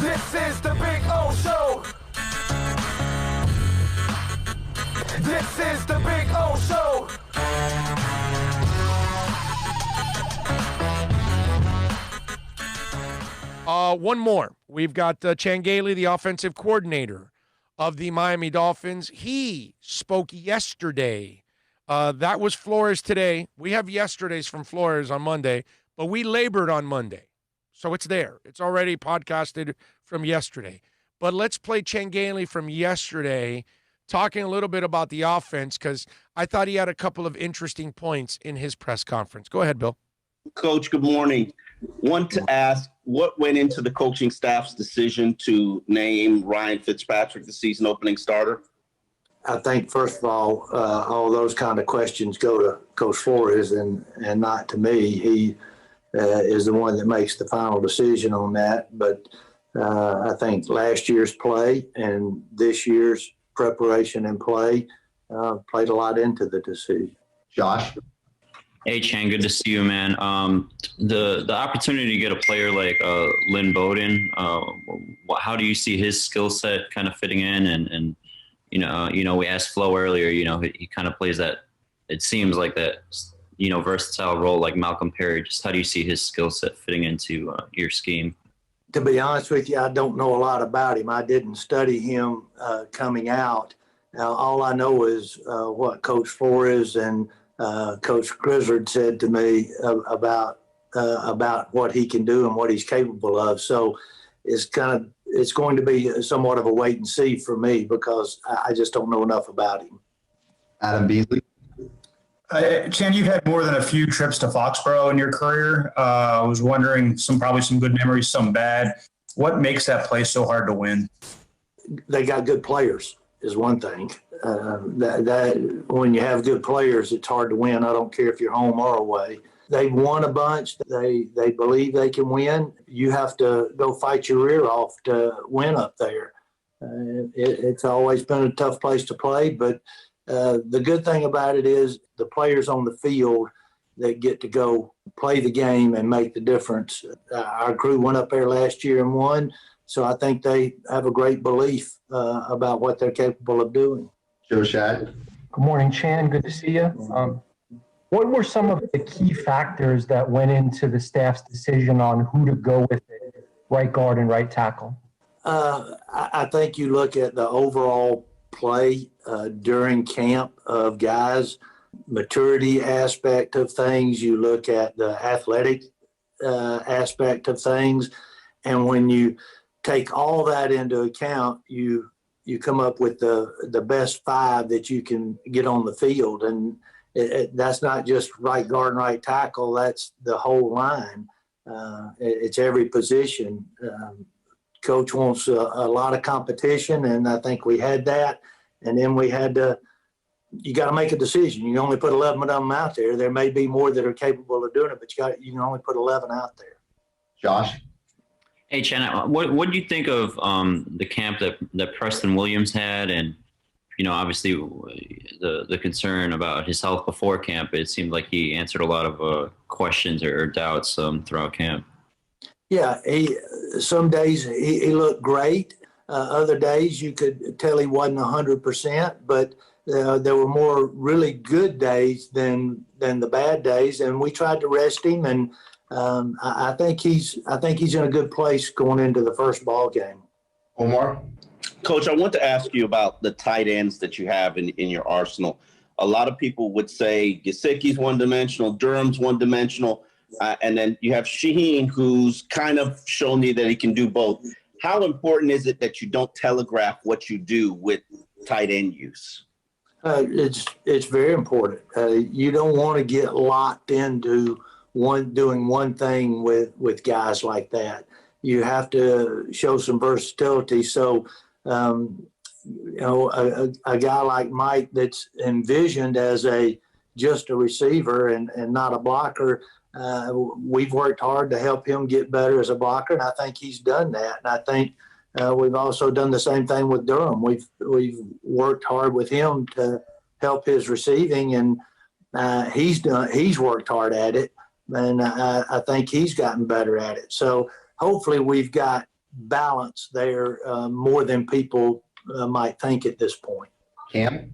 This is the Big O Show. This is the Big O Show. One more. We've got Chan Gailey, the offensive coordinator of the Miami Dolphins. He spoke yesterday. That was Flores today. We have yesterdays from Flores on Monday, but we labored on Monday. So it's there. It's already podcasted from yesterday. But let's play Chan Gailey from yesterday, talking a little bit about the offense, because I thought he had a couple of interesting points in his press conference. Go ahead, Bill. Coach, good morning. Want to ask, what went into the coaching staff's decision to name Ryan Fitzpatrick the season opening starter? I think, first of all those kind of questions go to Coach Flores and not to me. He is the one that makes the final decision on that. But I think last year's play and this year's preparation and play played a lot into the decision. Josh? Hey, Chan, good to see you, man. The opportunity to get a player like Lynn Bowden, how do you see his skill set kind of fitting in? And you know, we asked Flo earlier, he kind of plays that, it seems like that, versatile role like Malcolm Perry. Just how do you see his skill set fitting into your scheme? To be honest with you, I don't know a lot about him. I didn't study him coming out. Now, all I know is what Coach Flores and Coach Grizzard said to me about what he can do and what he's capable of. So it's going to be somewhat of a wait and see for me because I just don't know enough about him. Adam Beasley? Chan, you've had more than a few trips to Foxborough in your career. I was wondering, probably some good memories, some bad. What makes that place so hard to win? They got good players is one thing. That when you have good players, it's hard to win. I don't care if you're home or away. They've won a bunch. They believe they can win. You have to go fight your rear off to win up there. It's always been a tough place to play, but the good thing about it is the players on the field that get to go play the game and make the difference. Our crew went up there last year and won, so I think they have a great belief about what they're capable of doing. Joe Shad. Good morning, Chan. Good to see you. What were some of the key factors that went into the staff's decision on who to go with it, right guard and right tackle? I think you look at the overall play during camp of guys, maturity aspect of things. You look at the athletic aspect of things. And when you take all that into account, you come up with the best five that you can get on the field. And that's not just right guard and right tackle. That's the whole line. It's every position. Coach wants a lot of competition, and I think we had that. And then we had you got to make a decision. You can only put 11 of them out there. There may be more that are capable of doing it, but you can only put 11 out there. Josh? Hey, Chan, what do you think of the camp that Preston Williams had? And, obviously the concern about his health before camp, it seemed like he answered a lot of questions or doubts throughout camp. Yeah, some days he looked great. Other days you could tell he wasn't 100%, but there were more really good days than the bad days, and we tried to rest him. And I think he's in a good place going into the first ball game. Omar? Coach, I want to ask you about the tight ends that you have in your arsenal. A lot of people would say Gesicki's one-dimensional, Durham's one-dimensional, and then you have Shaheen, who's kind of shown me that he can do both. How important is it that you don't telegraph what you do with tight end use? It's very important. You don't want to get locked into doing one thing with guys like that. You have to show some versatility. So, a guy like Mike that's envisioned as just a receiver and not a blocker, we've worked hard to help him get better as a blocker, and I think he's done that. And I think we've also done the same thing with Durham. We've worked hard with him to help his receiving, and he's worked hard at it, and I think he's gotten better at it. So hopefully we've got balance there more than people might think at this point. Cam?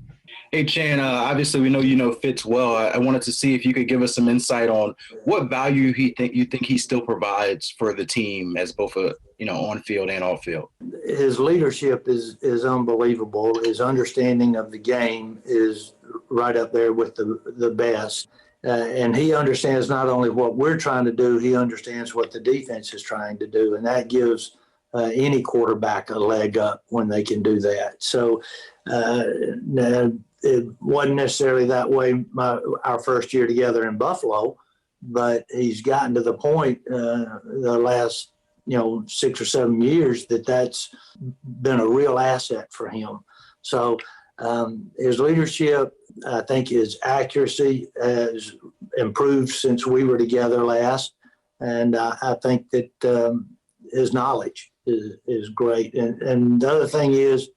Hey, Chan, obviously we know you know Fitz well. I wanted to see if you could give us some insight on what value you think he still provides for the team as both a, on field and off field. His leadership is unbelievable. His understanding of the game is right up there with the best. And he understands not only what we're trying to do, he understands what the defense is trying to do. And that gives any quarterback a leg up when they can do that. So it wasn't necessarily that way our first year together in Buffalo, but he's gotten to the point the last 6 or 7 years that's been a real asset for him. So his leadership, I think his accuracy has improved since we were together last. And I think that his knowledge is great. And the other thing is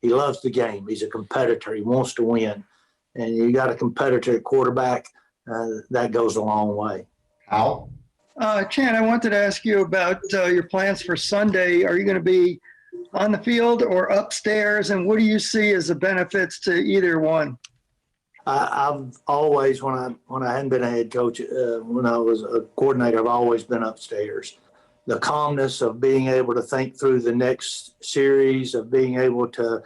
he loves the game. He's a competitor. He wants to win. And you got a competitor at quarterback, that goes a long way. Al? Chan, I wanted to ask you about your plans for Sunday. Are you going to be on the field or upstairs? And what do you see as the benefits to either one? I've always, when I hadn't been a head coach, when I was a coordinator, I've always been upstairs. The calmness of being able to think through the next series, of being able to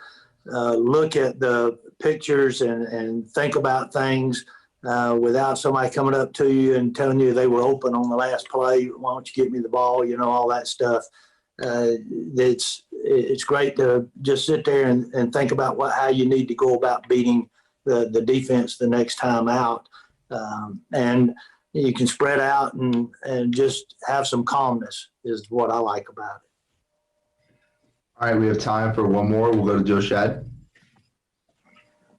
look at the pictures and think about things without somebody coming up to you and telling you they were open on the last play. Why don't you get me the ball? All that stuff. It's great to just sit there and think about how you need to go about beating the defense the next time out. And you can spread out and just have some calmness is what I like about it. All right, we have time for one more. We'll go to Joe Shad.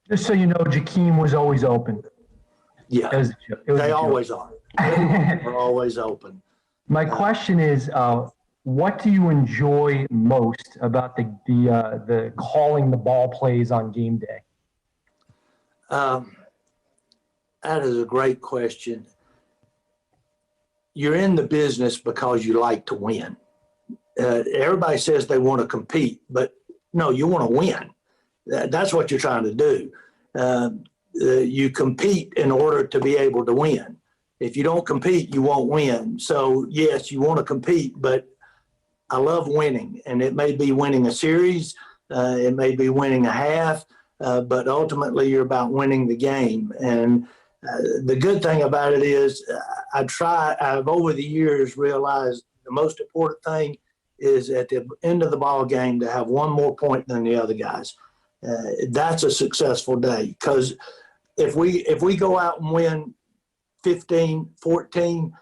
Just so you know, Jakeem was always open. Yeah, they always are. They're always open. My question is, what do you enjoy most about the calling the ball plays on game day? That is a great question. You're in the business because you like to win. Everybody says they want to compete, but no, you want to win. That's what you're trying to do. You compete in order to be able to win. If you don't compete, you won't win. So yes, you want to compete, but I love winning, and it may be winning a series, it may be winning a half, but ultimately you're about winning the game. And the good thing about it is I've over the years realized the most important thing is at the end of the ball game to have one more point than the other guys. That's a successful day, because if we go out and win 15-14,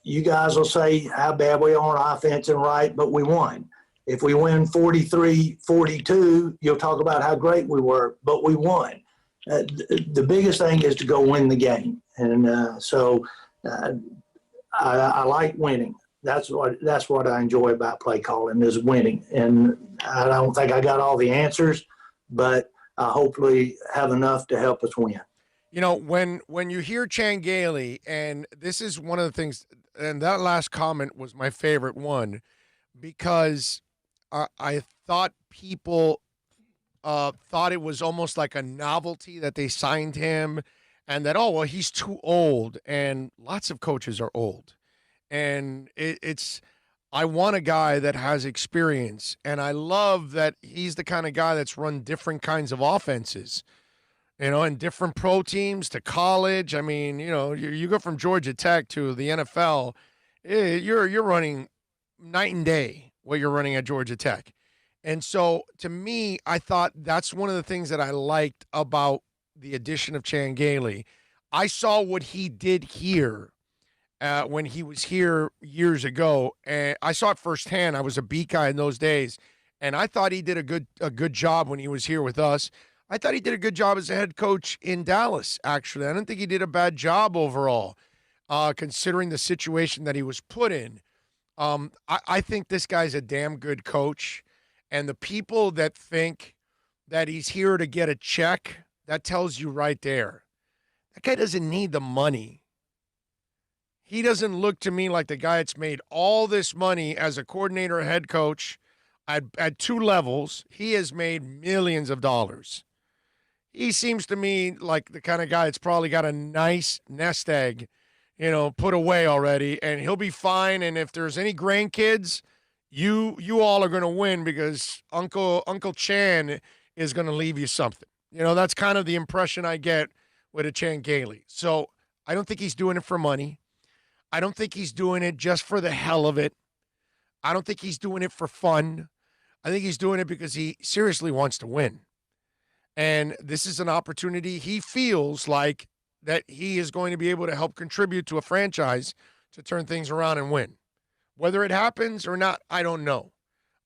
you guys will say how bad we are on offense and right, but we won. If we win 43-42, you'll talk about how great we were, but we won. The biggest thing is to go win the game. And so I like winning. That's what I enjoy about play calling is winning. And I don't think I got all the answers, but I hopefully have enough to help us win. When you hear Chan Gailey, and this is one of the things, and that last comment was my favorite one, because I thought people thought it was almost like a novelty that they signed him, and that, oh, well, he's too old. And lots of coaches are old. And I want a guy that has experience, and I love that he's the kind of guy that's run different kinds of offenses, and different pro teams to college. I mean, you go from Georgia Tech to the NFL, you're running night and day what you're running at Georgia Tech. And so to me, I thought that's one of the things that I liked about the addition of Chan Gailey. I saw what he did here when he was here years ago, and I saw it firsthand. I was a beat guy in those days, and I thought he did a good job when he was here with us. I thought he did a good job as a head coach in Dallas, actually. I don't think he did a bad job overall, considering the situation that he was put in. I think this guy's a damn good coach, and the people that think that he's here to get a check, that tells you right there. That guy doesn't need the money. he doesn't look to me like the guy that's made all this money as a coordinator or head coach at 2 levels. He has made millions of dollars. He seems to me like the kind of guy that's probably got a nice nest egg, put away already, and he'll be fine. And if there's any grandkids, you all are going to win because Uncle Chan is going to leave you something. That's kind of the impression I get with a Chan Gailey. So I don't think he's doing it for money. I don't think he's doing it just for the hell of it. I don't think he's doing it for fun. I think he's doing it because he seriously wants to win. And this is an opportunity he feels like that he is going to be able to help contribute to a franchise to turn things around and win. Whether it happens or not, I don't know.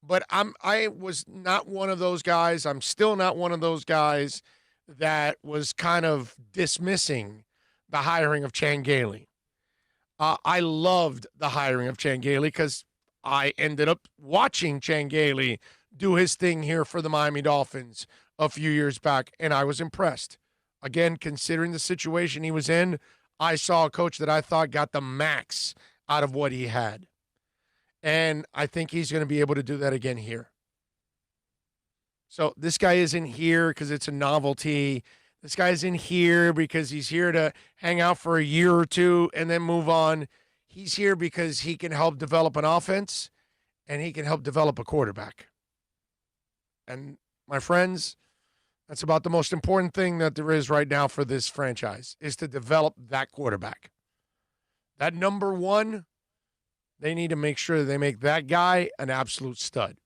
But I was not one of those guys. I'm still not one of those guys that was kind of dismissing the hiring of Chan Gailey. I loved the hiring of Chan Gailey because I ended up watching Chan Gailey do his thing here for the Miami Dolphins a few years back, and I was impressed. Again, considering the situation he was in, I saw a coach that I thought got the max out of what he had. And I think he's going to be able to do that again here. So this guy isn't here because it's a novelty. This guy's in here because he's here to hang out for a year or two and then move on. He's here because he can help develop an offense and he can help develop a quarterback. And my friends, that's about the most important thing that there is right now for this franchise is to develop that quarterback. That number one, they need to make sure they make that guy an absolute stud.